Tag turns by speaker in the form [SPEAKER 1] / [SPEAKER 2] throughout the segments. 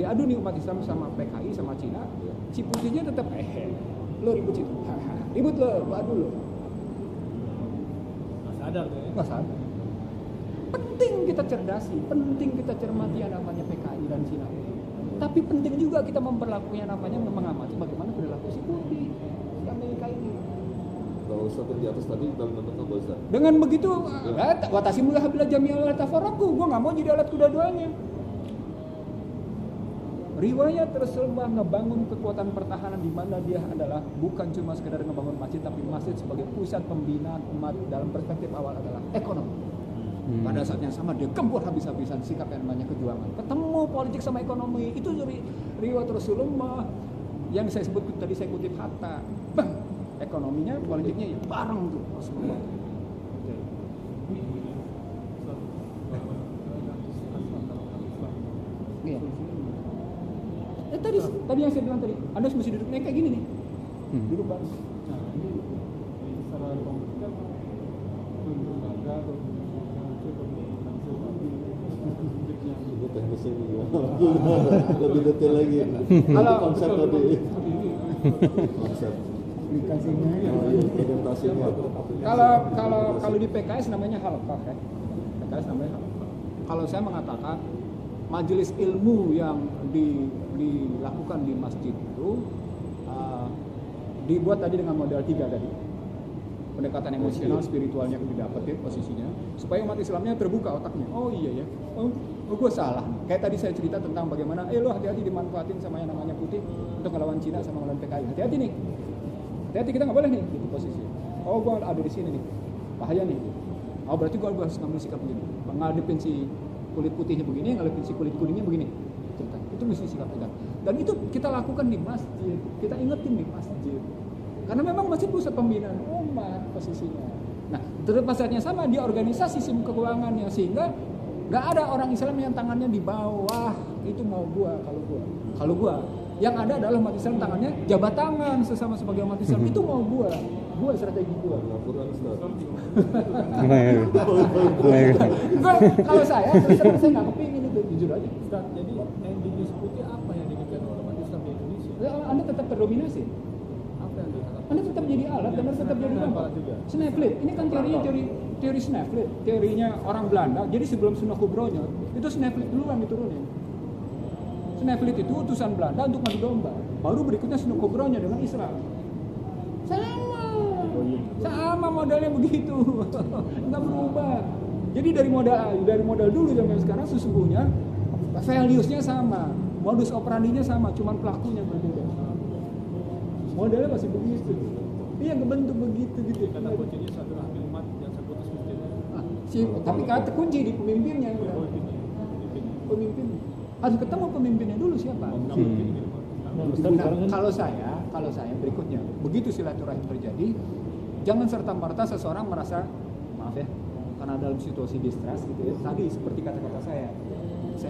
[SPEAKER 1] diadu nih umat Islam sama PKI sama Cina, si putihnya tetap lo ribut situ, ribut lo, adu lo.
[SPEAKER 2] Nggak sadar tuh ya.
[SPEAKER 1] Nggak sadar. Penting kita cerdasi, penting kita cermati yang namanya PKI dan Cina. Tapi penting juga kita memperlakukan yang namanya mengamati bagaimana perilaku si putih, si Amerika ini.
[SPEAKER 3] Kalau Ustaz yang di atas tadi dalam bentuk apa Ustaz?
[SPEAKER 1] Dengan begitu, watasimulah bila jami'al tafarraqu, gue nggak mau jadi alat kedua-duanya. Riwayat Rasulullah ngebangun kekuatan pertahanan di mana dia adalah bukan cuma sekedar ngebangun masjid, tapi masjid sebagai pusat pembinaan umat dalam perspektif awal adalah ekonomi. Pada saat yang sama dia gempur habis-habisan sikap yang namanya kejuangan. Ketemu politik sama ekonomi, itu riwayat Rasulullah yang saya sebut tadi, saya kutip Hatta. Bang, ekonominya, politiknya ya bareng tuh Rasulullah. Iya. Tadi yang saya bilang tadi, Anda mesti duduk kayak gini nih. Duduk bareng.
[SPEAKER 2] Nah, ini secara konkret kan lembaga atau
[SPEAKER 3] Itu teknisnya lebih detail lagi.
[SPEAKER 1] Kalau
[SPEAKER 3] Konsep tadi. Konsep. Presentasinya.
[SPEAKER 1] Kalau di PKS namanya halqah ya. PKS namanya halqah. Kalau saya mengatakan majelis ilmu yang dilakukan di masjid itu dibuat tadi dengan model 3 tadi. Pendekatan emosional, spiritualnya didapetin posisinya supaya umat Islamnya terbuka otaknya. Oh iya ya. Oh gue salah. Kayak tadi saya cerita tentang bagaimana lo hati-hati dimanfaatin sama yang namanya putih untuk melawan Cina sama melawan PKI. Hati-hati nih. Hati-hati, kita nggak boleh nih gitu posisi. Oh gue ada di sini nih. Bahaya nih. Oh berarti gue harus ngambil sikap begini. Ngadepin si kulit putihnya begini, ngadepin si kulit kuningnya begini. Cerita. Itu mesti sikap kita. Dan itu kita lakukan di masjid. Kita ingetin di masjid. Karena memang masjid pusat pembinaan umat posisinya. Nah, terus saatnya sama dia organisasi sistem keuangannya sehingga nggak ada orang Islam yang tangannya di bawah. Itu mau kalau gua yang ada adalah umat Islam tangannya jabat tangan sesama sebagai umat Islam. Itu mau gua strategi gua. Enggak, kalau saya nggak kepingin itu, jujur aja.
[SPEAKER 2] Ustaz, jadi endingnya seperti apa yang demikian oleh umat Islam di Indonesia?
[SPEAKER 1] Anda tetap terdominasi.
[SPEAKER 2] Apa yang dikatakan?
[SPEAKER 1] Anda tetap jadi alat dan Anda tetap jadi gampang. Snapflip, ini kan teori Snapflip, teorinya orang Belanda. Jadi sebelum Sunnah Kubronya, itu Snapflip dulu yang diturunin. Snapflip itu utusan Belanda untuk madu domba. Baru berikutnya Sunnah Kubronya dengan Islam. Sama modalnya begitu, nggak berubah. Jadi dari modal dulu sampai sekarang sesungguhnya values-nya sama, modus operandinya sama, cuman pelakunya berbeda. Modalnya masih begitu. Iya kebentuk begitu gitu.
[SPEAKER 2] Kata kuncinya satu rahmi umat yang terputus miskin.
[SPEAKER 1] Tapi kata kunci di pemimpinnya. Pemimpin harus ketemu pemimpinnya dulu siapa. Kalau saya berikutnya, begitu silaturahim terjadi, jangan serta-merta seseorang merasa maaf ya, karena dalam situasi distress gitu ya. Tadi seperti kata-kata saya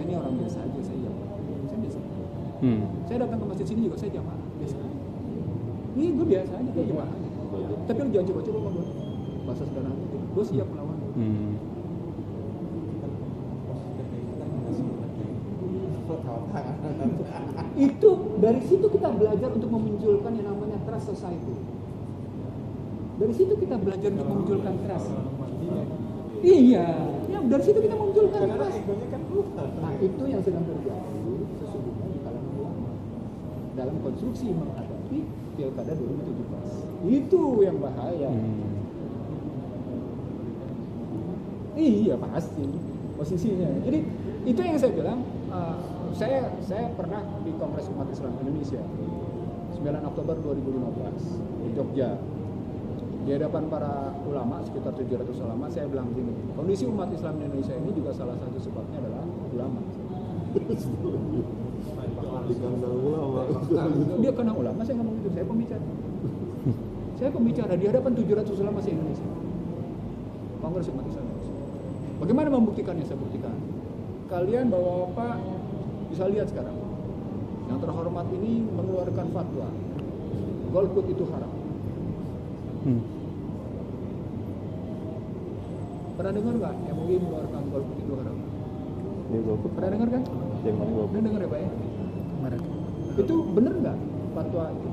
[SPEAKER 1] ini orang biasa aja, saya biasa. Saya datang ke masjid sini juga saya jamaah biasa. Ini gue biasa aja, gue jamaah. Tapi lu jangan coba-coba sama gue. Bahasa sederhana itu, gue siap melawan. Itu dari situ kita belajar untuk memunculkan yang namanya trust society. Dari situ kita belajar untuk memunculkan trust. Iya, ya dari situ kita memunculkan trust. Nah itu yang sedang terjadi sesungguhnya di kalangan ulama dalam konstruksi menghadapi pilkada 2017. Itu yang bahaya. Iya pasti posisinya. Jadi itu yang saya bilang. Saya pernah di Kongres Umat Islam Indonesia 9 Oktober 2015 di Jogja. Di hadapan para ulama, sekitar 700 ulama, saya bilang gini, kondisi umat Islam Indonesia ini juga salah satu sebabnya adalah ulama. Dia kena ulama, saya ngomong itu, saya pembicara. Saya pembicara di hadapan 700 ulama se-Indonesia. Kongres Umat Islam Indonesia. Bagaimana membuktikannya? Saya buktikan. Kalian bapak-bapak bisa lihat sekarang, yang terhormat ini mengeluarkan fatwa golput itu haram. Pernah dengar nggak MUI mengeluarkan golput itu haram?
[SPEAKER 4] Ini golput.
[SPEAKER 1] Pernah dengar kan?
[SPEAKER 4] Yang mana golput?
[SPEAKER 1] Pernah dengar ya Pak ya? Itu benar nggak fatwa itu?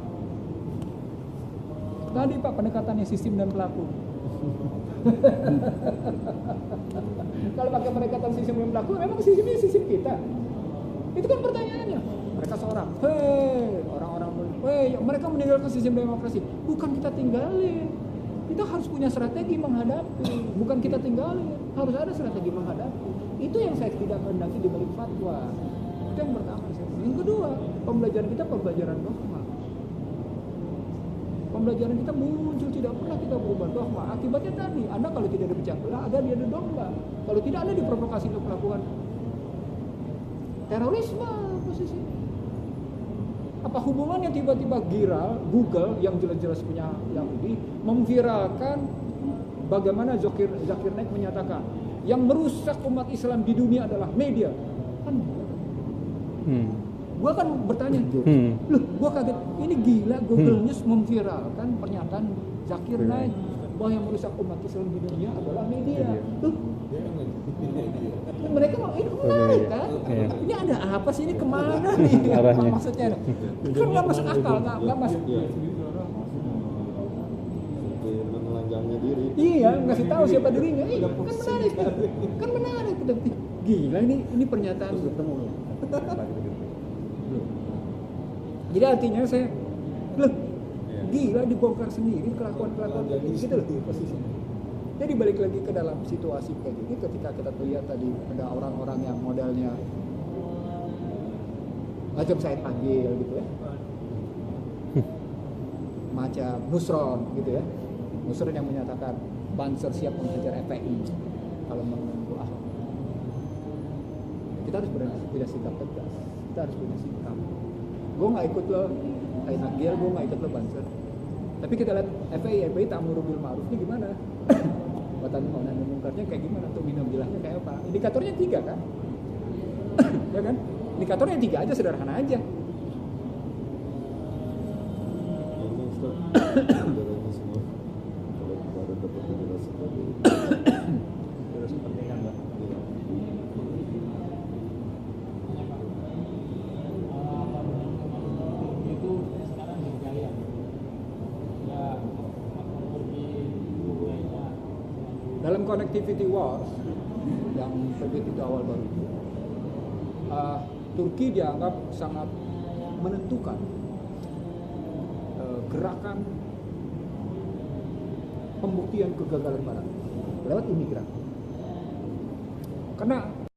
[SPEAKER 1] Tadi Pak pendekatannya sistem dan pelaku. Kalau pakai pendekatan sistem dan pelaku, memang sistemnya sistem kita. Itu kan pertanyaannya. Mereka seorang, orang-orang, mereka meninggalkan sistem demokrasi. Bukan kita tinggalin. Kita harus punya strategi menghadapi. Bukan kita tinggalin. Harus ada strategi menghadapi. Itu yang saya tidak kehendaki di balik fatwa. Itu yang pertama. Yang kedua, pembelajaran kita pembelajaran dogma. Pembelajaran kita muncul, tidak pernah kita berubah dogma. Akibatnya tadi, Anda kalau tidak dipecah belah, ada dia ada dogma. Kalau tidak, Anda diprovokasi untuk melakukan terorisme posisi. Apa hubungannya tiba-tiba viral Google yang jelas-jelas punya Yahudi memviralkan bagaimana Zakir Naik menyatakan yang merusak umat Islam di dunia adalah media. Kan gua kan bertanya, loh gua kaget, ini gila Google News memviralkan pernyataan Zakir Naik bahwa yang merusak umat Islam di dunia adalah media. Mereka mau ini menarik kan? Ini ada apa sih, ini kemana nih? Arahnya. Maksudnya kan nggak masuk akal, nggak masuk.
[SPEAKER 3] Menelanjangnya diri.
[SPEAKER 1] Iya, ngasih tahu siapa dirinya. Kan menarik. Gila ini pernyataan. Jadi artinya saya, gila dibongkar sendiri kelakuan gitu loh posisinya. Jadi balik lagi ke dalam situasi kayak gini, ketika kita lihat tadi ada orang-orang yang modelnya macam Said Agil gitu ya, macam Nusron gitu ya, Nusron yang menyatakan Banser siap menghajar FPI kalau mengganggu Ahok. Kita harus punya sikap tegas, kita harus punya sikap. Gue nggak ikut lo Said Agil, gue nggak ikut lo Banser. Tapi kita lihat FPI ta'muru bil ma'ruf ini gimana? Watan mau dan mungkarnya kayak gimana? Tuh bilahnya kayak apa? Indikatornya 3 kan? Ya kan? Indikatornya 3 aja, sederhana aja. Dalam connectivity wars yang PBB awal baru itu, Turki dianggap sangat menentukan gerakan pembuktian kegagalan Barat lewat imigran. Karena